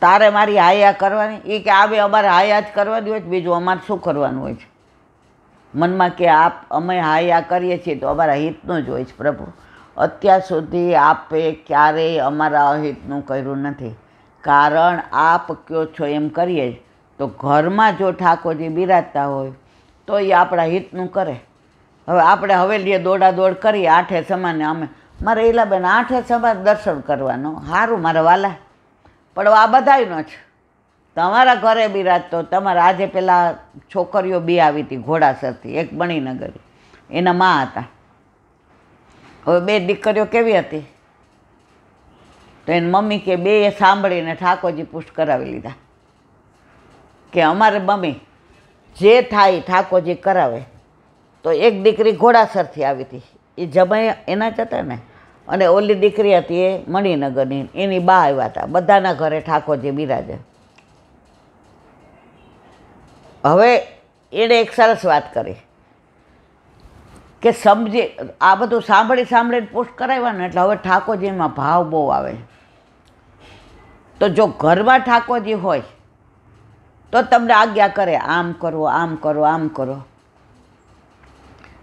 તારે મારી હાયા કરવાની? એ કે આવે અમારે હાયા જ કરવાની હોય, બીજું અમારે શું કરવાનું હોય છે? મનમાં કે અમે હાયા કરીએ છીએ તો અમારા હિતનું જ હોય છે. પ્રભુ, અત્યાર સુધી આપે ક્યારેય અમારા અહિતનું કર્યું નથી, કારણ આપ કયો છો એમ કરીએ તો ઘરમાં જો ઠાકોરજી બિરાજતા હોય તો એ આપણા હિતનું કરે. હવે આપણે હવેલીએ દોડાદોડ કરીએ, આઠે સમાને અમે મારે ઈલાબેન આઠે સમાન દર્શન કરવાનો, સારું મારા વાલા, પણ આ બધાયનો છે. તમારા ઘરે બિરાજતો તમારા આજે પેલા છોકરીઓ બી આવી હતી ઘોડાસરથી, એક મણિનગર, એના મા હતા. હવે બે દીકરીઓ કેવી હતી તો એની મમ્મી કે બે સાંભળીને ઠાકોરજી પુષ્ટ કરાવી લીધા કે અમારે મમ્મી જે થાય ઠાકોરજી કરાવે. તો એક દીકરી ઘોડાસરથી આવી હતી, એ જમાઈ એના જ હતા ને, અને ઓલી દીકરી હતી એ મણિનગરની, એની બા આવ્યા હતા. બધાના ઘરે ઠાકોરજી બિરાજે. હવે એણે એક સરસ વાત કરી કે સમજી આ બધું સાંભળીને પુષ્ટ કરાવ્યા ને, એટલે હવે ઠાકોરજીમાં ભાવ બહુ આવે. તો જો ઘરમાં ઠાકોરજી હોય તો તમને આજ્ઞા કરે આમ કરો, આમ કરો, આમ કરો.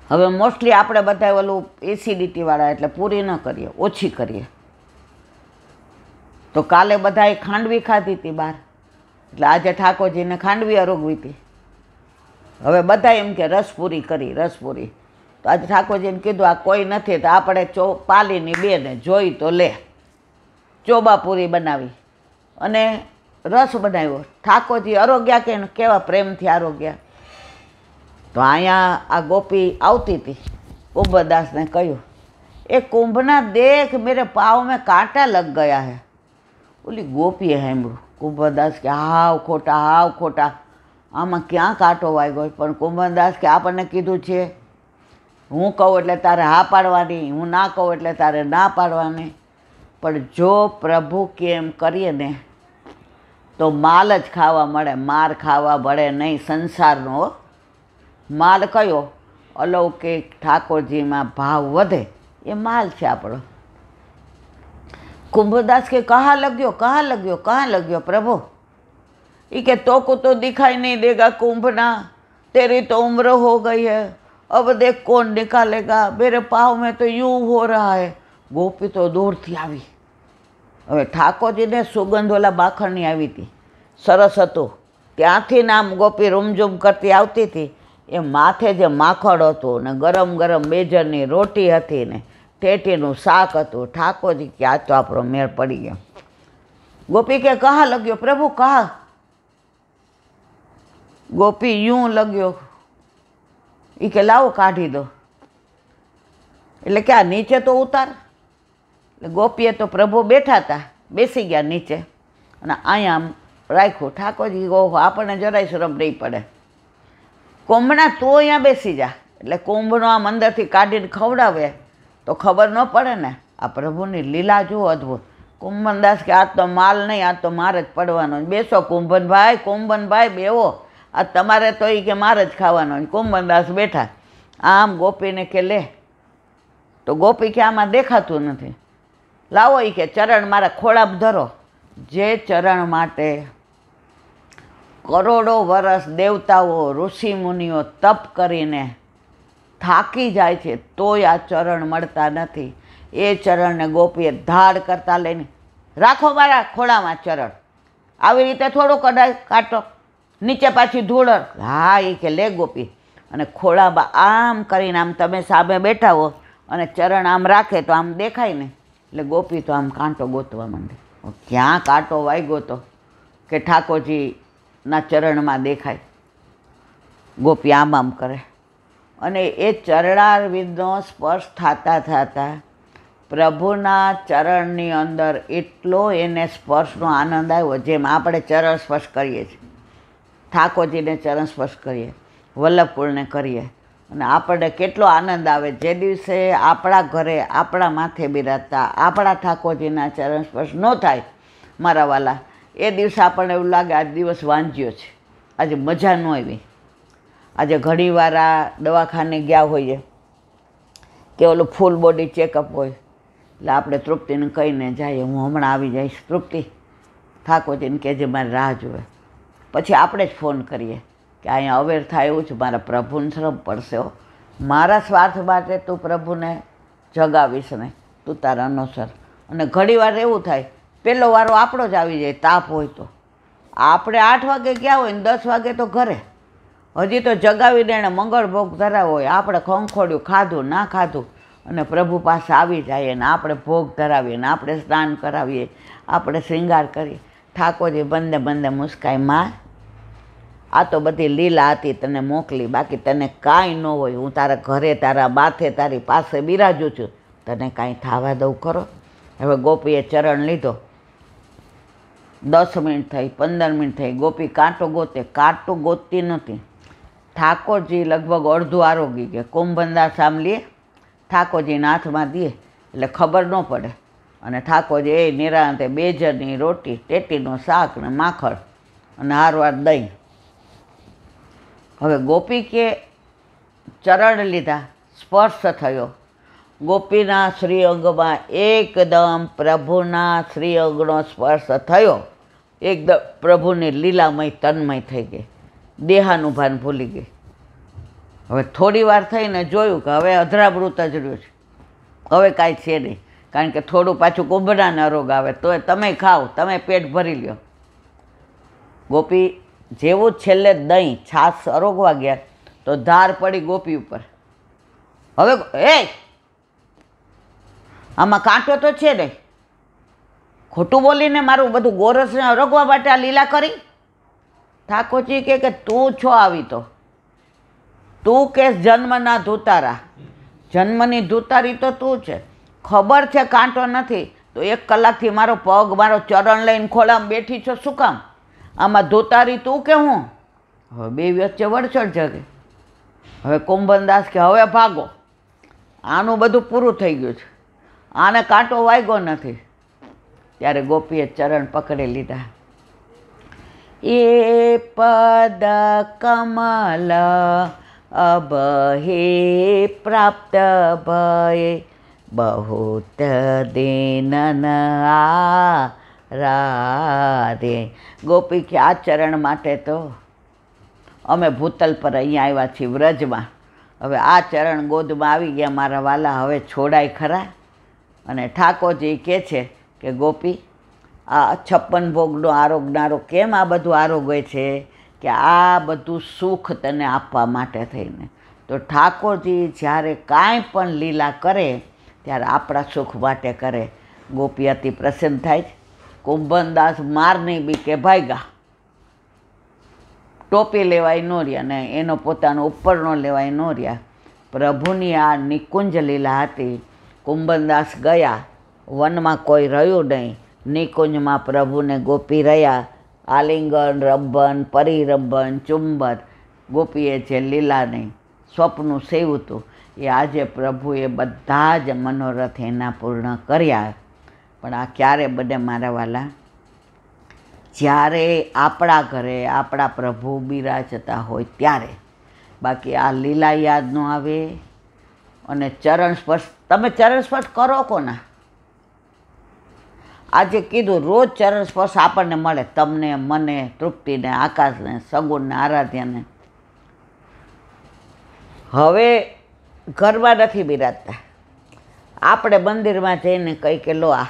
હવે મોસ્ટલી આપણે બધા ઓલું એસિડિટીવાળા એટલે પૂરી ન કરીએ, ઓછી કરીએ. તો કાલે બધાએ ખાંડવી ખાધી હતી બહાર, એટલે આજે ઠાકોરજીને ખાંડવી અરોગવી હતી. હવે બધા એમ કે રસપૂરી કરી, રસપૂરી. તો આજે ઠાકોરજીને કીધું આ કોઈ નથી તો આપણે પાલીની બેને જોઈ તો લે, ચોબાપૂરી બનાવી અને રસ બનાવ્યો. ઠાકોરજી આરોગ્યા કે કેવા પ્રેમથી આરોગ્યા. તો અહીંયા આ ગોપી આવતી હતી, કુંભદાસને કહ્યું એ કુંભના દેખ મેરે પાવ મેં કાંટા લગ ગયા હે. ઓલી ગોપીએ સાંભળ્યું. કુંભદાસ કે હાવ ખોટા, હાવ ખોટા, આમાં ક્યાં કાંટો વાગ્યો? પણ કુંભદાસ કે આપણને કીધું છે હું કહું એટલે તારે હા પાડવાની, હું ના કહું એટલે તારે ના પાડવાની. પણ જો પ્રભુ કેમ કરીએ ને તો માલ જ ખાવા મળે, માર ખાવા મળે નહીં. સંસારનો માલ કયો? અલૌકિક ઠાકોરજીમાં ભાવ વધે એ માલ છે આપણો. कुंभदास के कहाँ लग गयो, कहाँ लग गयो, कहाँ लग गयो प्रभु? ये के तो को तो दिखाई नहीं देगा कुंभना, तेरी तो उम्र हो गई है, अब देख कौन निकालेगा, मेरे पाँव में तो यूँ हो रहा है. गोपी तो दूर थी આવી. હવે ઠાકોરજીને સુગંધ ઓલા બાખણની આવી હતી, સરસ હતું. ત્યાંથી નામ ગોપી રૂમઝૂમ કરતી આવતી હતી. એ માથે જે માખણ હતું ને ગરમ ગરમ બેજરની રોટી હતી ને ટેટીનું શાક હતું. ઠાકોરજી કે આ તો આપણો મેળ પડી ગયો. ગોપી કે કहाँ લગ્યો પ્રભુ, કहाँ? ગોપી यूं લગ્યો. એ કે લાવો કાઢી દો. એટલે કે આ નીચે તો ઉતાર. એટલે ગોપીએ તો પ્રભુ બેઠા હતા, બેસી ગયા નીચે અને અહીંયા આમ રાખ્યું. ઠાકોરજી ઓહો આપણને જરાય શરમ નહીં પડે. કુંભના તું અહીંયા બેસી જા. એટલે કુંભનો આમ અંદરથી કાઢીને ખવડાવે તો ખબર ન પડે ને. આ પ્રભુની લીલા જુઓ અદ્ભુત. કુંભનદાસ કે આ તો માલ નહીં, આ તો મારે જ પડવાનો. બેસો કુંભનભાઈ, કુંભનભાઈ બેવો, આ તમારે તો એ કે મારે જ ખાવાનો. કુંભનદાસ બેઠા. આમ ગોપીને કે લે. તો ગોપી કે આમાં દેખાતું નથી. લાવો એ કે ચરણ મારા ખોળામાં ધરો. જે ચરણ માટે કરોડો વર્ષ દેવતાઓ ઋષિ મુનિઓ તપ કરીને થાકી જાય છે તોય આ ચરણ મળતા નથી. એ ચરણને ગોપીએ ધાડ કરતા લઈને રાખો મારા ખોળામાં ચરણ. આવી રીતે થોડું કઢાય કાઢો, નીચે પાછી ધૂળ. હા એ કે લે ગોપી. અને ખોળામાં આમ કરીને આમ તમે સામે બેઠા હો અને ચરણ આમ રાખે તો આમ દેખાય ને. એટલે ગોપી તો આમ કાંટો ગોતવા માંડે. ક્યાં કાંટો વાગ્યો તો કે ઠાકોરજીના ચરણમાં દેખાય. ગોપી આમ આમ કરે અને એ ચરણારવિંદનો સ્પર્શ થતાં થતાં પ્રભુના ચરણની અંદર એટલો એને સ્પર્શનો આનંદ આવ્યો. જેમ આપણે ચરણ સ્પર્શ કરીએ છીએ, ઠાકોરજીને ચરણ સ્પર્શ કરીએ, વલ્લભકુળને કરીએ અને આપણને કેટલો આનંદ આવે. જે દિવસે આપણા ઘરે આપણા માથે બિરાજતા આપણા ઠાકોરજીના ચરણ સ્પર્શ ન થાય મારા વાલા, એ દિવસે આપણને એવું લાગે આજ દિવસ વાંચ્યો છે, આજે મજા ન આવી. આજે ઘણીવાર આ દવાખાને ગયા હોઈએ કે ઓલું ફૂલ બોડી ચેકઅપ હોય એટલે આપણે તૃપ્તિને કહીને જઈએ હું હમણાં આવી જઈશ. તૃપ્તિ ઠાકોરજીને કહેજે મારી રાહ જોવે. પછી આપણે જ ફોન કરીએ કે અહીંયા અવેર થાય એવું છે, મારા પ્રભુને શ્રમ પડશે હો, મારા સ્વાર્થ માટે તું પ્રભુને જગાવીશ નહીં, તું તારા અનુસર. અને ઘણીવાર એવું થાય પહેલો વારો આપણો જ આવી જાય, તાપ હોય તો આપણે 8 વાગે ગયા હોય ને 10 વાગે તો ઘરે, હજી તો જગાવીને એણે મંગળ ભોગ ધરાવો હોય, આપણે ખંખોડ્યું ખાધું ના ખાધું અને પ્રભુ પાસે આવી જાય ને આપણે ભોગ ધરાવીએ ને આપણે સ્નાન કરાવીએ, આપણે શૃંગાર કરીએ. ઠાકોરજી બંને બંને મુસ્કાઈ, માં આ તો બધી લીલા હતી, તને મોકલી, બાકી તને કાંઈ ન હોય, હું તારા ઘરે તારા માથે તારી પાસે બિરાજું છું, તને કાંઈ થવા દઉં ખરો. હવે ગોપીએ ચરણ લીધો, 10 મિનિટ થઈ, 15 મિનિટ થઈ, ગોપી કાંટો ગોતે, કાંટો ગોતતી નહોતી. ઠાકોરજી લગભગ અડધું આરોગી ગયા, કુંભંદા સાંભળીએ ઠાકોરજીના હાથમાં દે એટલે ખબર ન પડે. અને ઠાકોરજી એ નિરાંતે 2 જણની રોટી, ટેટીનું શાક ને માખણ અને હારવાર દહીં. હવે ગોપી કે ચરણ લીધા, સ્પર્શ થયો, ગોપીના શ્રી અંગમાં એકદમ પ્રભુના શ્રી અંગનો સ્પર્શ થયો, એકદમ પ્રભુની લીલામય તન્મય થઈ ગઈ, દેહાનું ભાન ભૂલી ગઈ. હવે થોડી વાર થઈને જોયું કે હવે અધરામૃત જ રહ્યું છે, હવે કાંઈ છે નહીં, કારણ કે થોડું પાછું કુંભનાના રોગ આવે તો તમે ખાઓ, તમે પેટ ભરી લ્યો. ગોપી જેવું છેલ્લે દહીં છાશ અરોગવા ગયા તો ધાર પડી ગોપી ઉપર. હવે એ આમાં કાંટો તો છે નહીં, ખોટું બોલીને મારું બધું ગોરસને અરોગવા માટે આ લીલા કરી. ઠાકોરજી કે તું છો આવી, તો તું કે જન્મના ધૂતારા, જન્મની ધૂતારી તો તું છે. ખબર છે કાંટો નથી તો 1 કલાકથી મારો પગ મારો ચરણ લઈને ખોળામાં બેઠી છો, શું કામ? આમાં ધૂતારી તું કે હું? હવે બે વચ્ચે વડસડ જગે. હવે કુંભનદાસ કે હવે ભાગો, આનું બધું પૂરું થઈ ગયું છે, આને કાંટો વાગ્યો નથી. ત્યારે ગોપીએ ચરણ પકડી લીધા. એ પદ કમલ અબ હે પ્રાપ્ત ભય બહુત દિન રાધે. ગોપી કે આ ચરણ માટે તો અમે ભૂતલ પર અહીંયા આવ્યા છીએ વ્રજમાં, હવે આ ચરણ ગોદમાં આવી ગયા મારા વાલા, હવે છોડાય ખરા. અને ઠાકોરજી કહે છે કે ગોપી આ 56 ભોગનો આરોગનારો કેમ આ બધું આરોગે છે કે આ બધું સુખ તને આપવા માટે થઈને. તો ઠાકોરજી જ્યારે કાંઈ પણ લીલા કરે ત્યારે આપણા સુખ માટે કરે. ગોપી અતિ પ્રસન્ન થાય છે. કુંભનદાસ મારની બી કે ભાગ્યા, ટોપી લેવાય ન રહ્યા ને એનો પોતાનો ઉપરનો લેવાય ન રહ્યા. પ્રભુની આ નિકુંજ લીલા હતી. કુંભનદાસ ગયા, વનમાં કોઈ રહ્યું નહીં, નિકુંજમાં પ્રભુને ગોપી રહ્યા. આલિંગન રંભન પરિરંભન ચુંબન, ગોપીએ જે લીલા નહીં સ્વપ્નું સેવ્યું હતું એ આજે પ્રભુએ બધા જ મનોરથ એના પૂર્ણ કર્યા. પણ આ ક્યારે બને મારા વાલા? જ્યારે આપણા ઘરે આપણા પ્રભુ બિરાજતા હોય ત્યારે. બાકી આ લીલા યાદ ન આવે. અને ચરણ સ્પર્શ, તમે ચરણ સ્પર્શ કરો કોના? આજે કીધું રોજ ચરણ સ્પર્શ આપણને મળે, તમને, મને, તૃપ્તિને, આકાશને, સગુણને, આરાધ્યને. હવે ઘરમાં નથી બિરાજતા, આપણે મંદિરમાં જઈને કહી કે લો આ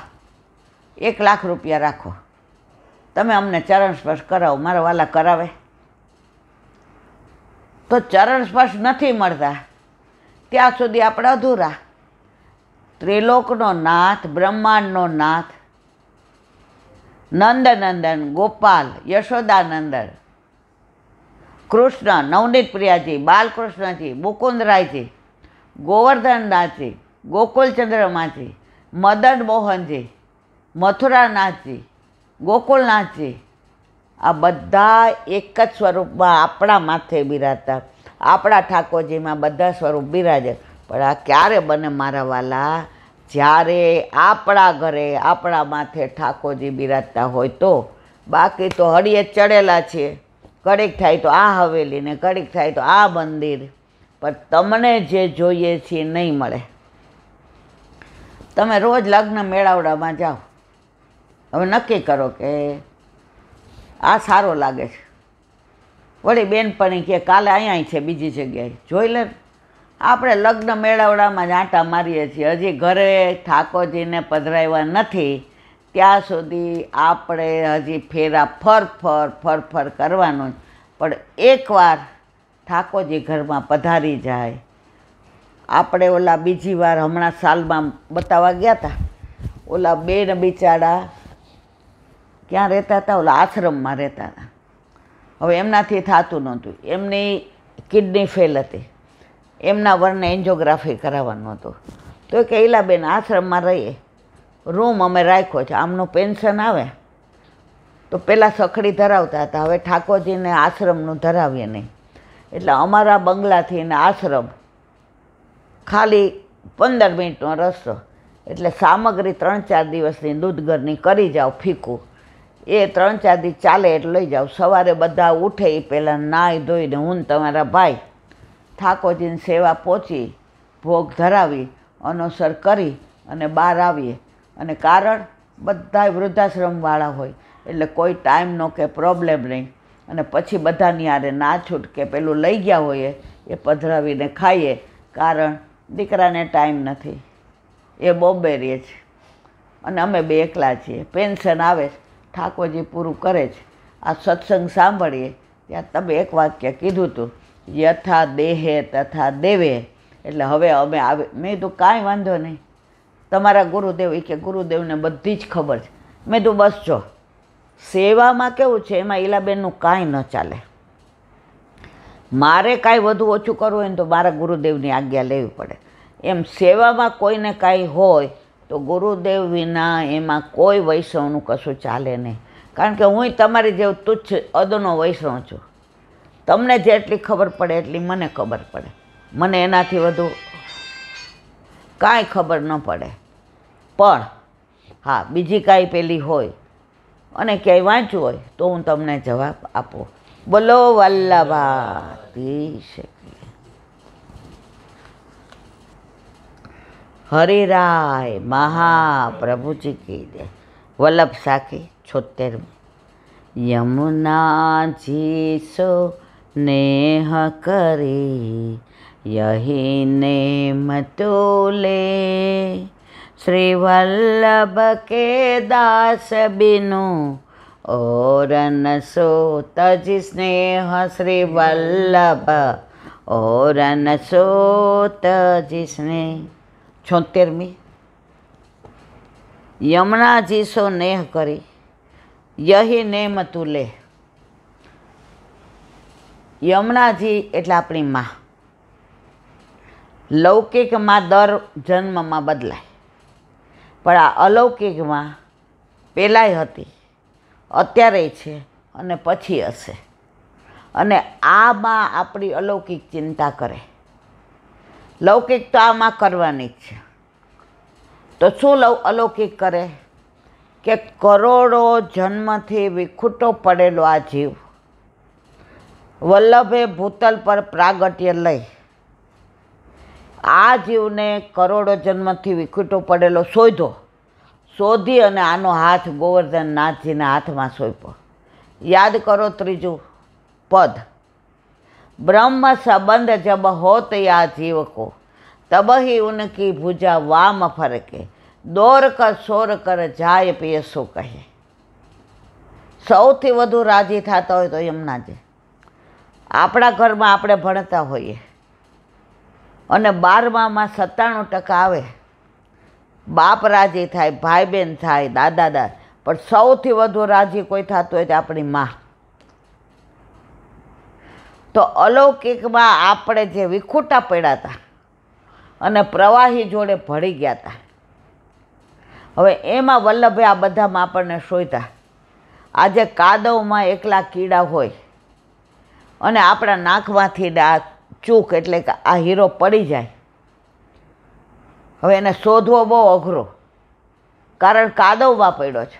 1 લાખ રૂપિયા રાખો, તમે અમને ચરણ સ્પર્શ કરાવો. મારા વાલા કરાવે? તો ચરણ સ્પર્શ નથી મળતા ત્યાં સુધી આપણે અધૂરા. ત્રિલોકનો નાથ, બ્રહ્માંડનો નાથ, નંદનંદન, ગોપાલ, યશોદાનંદન, કૃષ્ણ, નવનીત પ્રિયાજી, બાલકૃષ્ણજી, મુકુંદરાયજી, ગોવર્ધનનાથજી, ગોકુલચંદ્રમાજી, મદન મોહનજી, મથુરાનાથજી, ગોકુલનાથજી, આ બધા એક જ સ્વરૂપમાં આપણા માથે બિરાજતા. આપણા ઠાકોરજીમાં બધા સ્વરૂપ બિરાજે. પણ આ ક્યારે બને મારા વાલા? જ્યારે આપણા ઘરે આપણા માથે ઠાકોરજી બિરાજતા હોય તો. બાકી તો હળીએ ચડેલા છીએ, ઘડીક થાય તો આ હવેલી ને ઘડીક થાય તો આ મંદિર, પણ તમને જે જોઈએ છે નહીં મળે. તમે રોજ લગ્ન મેળાવડામાં જાઓ, હવે નક્કી કરો કે આ સારો લાગે છે. વળી બેનપણી કે કાલે અહીંયા છે બીજી જગ્યાએ, જોઈ લે. આપણે લગ્ન મેળાવડામાં જ આંટા મારીએ છીએ, હજી ઘરે ઠાકોરજીને પધરાવ્યા નથી ત્યાં સુધી આપણે હજી ફેરા ફર કરવાનું. પણ એકવાર ઠાકોરજી ઘરમાં પધારી જાય, આપણે ઓલા બીજી વાર હમણાં સાલમાં બતાવવા ગયા હતા, ઓલા બેન બિચારા ક્યાં રહેતા હતા, ઓલા આશ્રમમાં રહેતા હતા. હવે એમનાથી થતું નહોતું, એમની કિડની ફેલ હતી, એમના વરને એન્જિયોગ્રાફી કરાવવાનું હતું. તો કે ઈલાબેન આશ્રમમાં રહીએ, રૂમ અમે રાખ્યો છે, આમનું પેન્શન આવે. તો પહેલાં સખડી ધરાવતા હતા, હવે ઠાકોરજીને આશ્રમનું ધરાવીએ નહીં. એટલે અમારા બંગલાથી ને આશ્રમ ખાલી 15 મિનિટનો રસ્તો. એટલે સામગ્રી 3-4 દિવસની દૂધગરની કરી જાઓ ફીકું, એ 3-4 દિવસ ચાલે એટલે લઈ જાઓ. સવારે બધા ઉઠે એ પહેલાં નાહી ધોઈને હું તમારા ભાઈ ઠાકોરજીની સેવા પહોંચી ભોગ ધરાવી અનુસર કરી અને બહાર આવીએ. અને કારણ બધાય વૃદ્ધાશ્રમવાળા હોય એટલે કોઈ ટાઈમનો કે પ્રોબ્લેમ નહીં. અને પછી બધાની આરે ના છૂટકે પેલું લઈ ગયા હોઈએ એ પધરાવીને ખાઈએ, કારણ દીકરાને ટાઈમ નથી, એ બોમ્બે રહે છે અને અમે બે એકલા છીએ. પેન્શન આવે છે, ઠાકોરજી પૂરું કરે છે. આ સત્સંગ સાંભળીએ ત્યાં તમે એક વાક્ય કીધું હતું, યથા દેહે તથા દેવે. એટલે હવે અમે આવે. મેં કીધું કાંઈ વાંધો નહીં, તમારા ગુરુદેવ, એ કે ગુરુદેવને બધી જ ખબર છે. મેં કીધું બસ જો સેવામાં કેવું છે, એમાં ઈલાબેનનું કાંઈ ન ચાલે. મારે કાંઈ વધુ ઓછું કરવું હોય ને તો મારા ગુરુદેવની આજ્ઞા લેવી પડે. એમ સેવામાં કોઈને કાંઈ હોય તો ગુરુદેવ વિના એમાં કોઈ વૈષ્ણવનું કશું ચાલે નહીં. કારણ કે હું તમારી જેવું તુચ્છ અદનો વૈષ્ણવ છું. તમને જેટલી ખબર પડે એટલી મને ખબર પડે, મને એનાથી વધુ કાંઈ ખબર ન પડે. પણ હા, બીજી કાંઈ પેલી હોય અને ક્યાંય વાંચ્યું હોય તો હું તમને જવાબ આપું. બોલો વલ્લભાધીશ હરિરાય મહાપ્રભુજી કી જય. વલ્લભ સાખી 76. યમુનાજી સો નેહ કરી यही नेम तोले, श्री वल्लभ के दास बिनु और न सोत जिस्नेह, श्री वल्लभ और न सोत जिसने. 76. यमुनाजी सो नेह करी यही नेम तुले. યમુનાજી એટલે આપણી માં. લૌકિકમાં દર જન્મમાં બદલાય, પણ આ અલૌકિકમાં પહેલાંય હતી, અત્યારે છે અને પછી હશે. અને આમાં આપણી અલૌકિક ચિંતા કરે. લૌકિક તો આમાં કરવાની જ છે. તો શું અલૌકિક કરે કે કરોડો જન્મથી વિખૂટો પડેલો આ જીવ વલ્લભે ભૂતલ પર પ્રાગટ્ય લઈ આ જીવને કરોડો જન્મથી વિખૂટો પડેલો શોધી અને આનો હાથ ગોવર્ધનનાથજીના હાથમાં સોંપ્યો. યાદ કરો 3 પદ. બ્રહ્મ સંબંધ જબ હોત યા જીવ को तब ही उनकी भुजा वाम फरके, दौर कर सोर कर जाय पिय सो કહે. સૌથી વધુ રાજી થતા હોય તો યમુનાજી. આપણા ઘરમાં આપણે ભણતા હોઈએ અને 12માં 97% આવે, બાપ રાજી થાય, ભાઈ બહેન થાય, દાદા, પણ સૌથી વધુ રાજી કોઈ થતું હોય તો આપણી માં. તો અલૌકિકમાં આપણે જે વિખૂટા પડ્યા હતા અને પ્રવાહી જોડે ભળી ગયા હતા, હવે એમાં વલ્લભે આ બધામાં આપણને શોધ્યા. આજે કાદવમાં એકલા કીડા હોય અને આપણા નાકમાંથી આ ચૂક એટલે કે આ હીરો પડી જાય, હવે એને શોધવો બહુ અઘરો, કારણ કાદવમાં પડ્યો છે,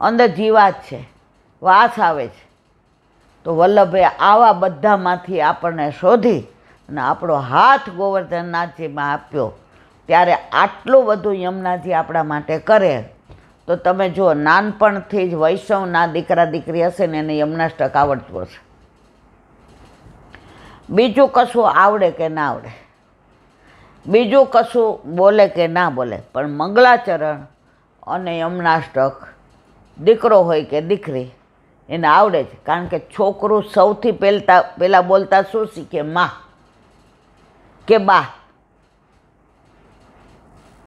અંદર જીવાત છે, વાસ આવે છે. તો વલ્લભે આવા બધામાંથી આપણને શોધી અને આપણો હાથ ગોવર્ધનનાથજીમાં આપ્યો. ત્યારે આટલું બધું યમુનાજી આપણા માટે કરે તો તમે જુઓ, નાનપણથી જ વૈષ્ણવના દીકરા દીકરી હશે ને એને યમનાષ્ટક આવડતું હશે. બીજું કશું આવડે કે ના આવડે, બીજું કશું બોલે કે ના બોલે, પણ મંગલાચરણ અને યમનાષ્ટક દીકરો હોય કે દીકરી એને આવડે જ. કારણ કે છોકરું સૌથી પહેલાં બોલતા શું શીખે? માં કે બા.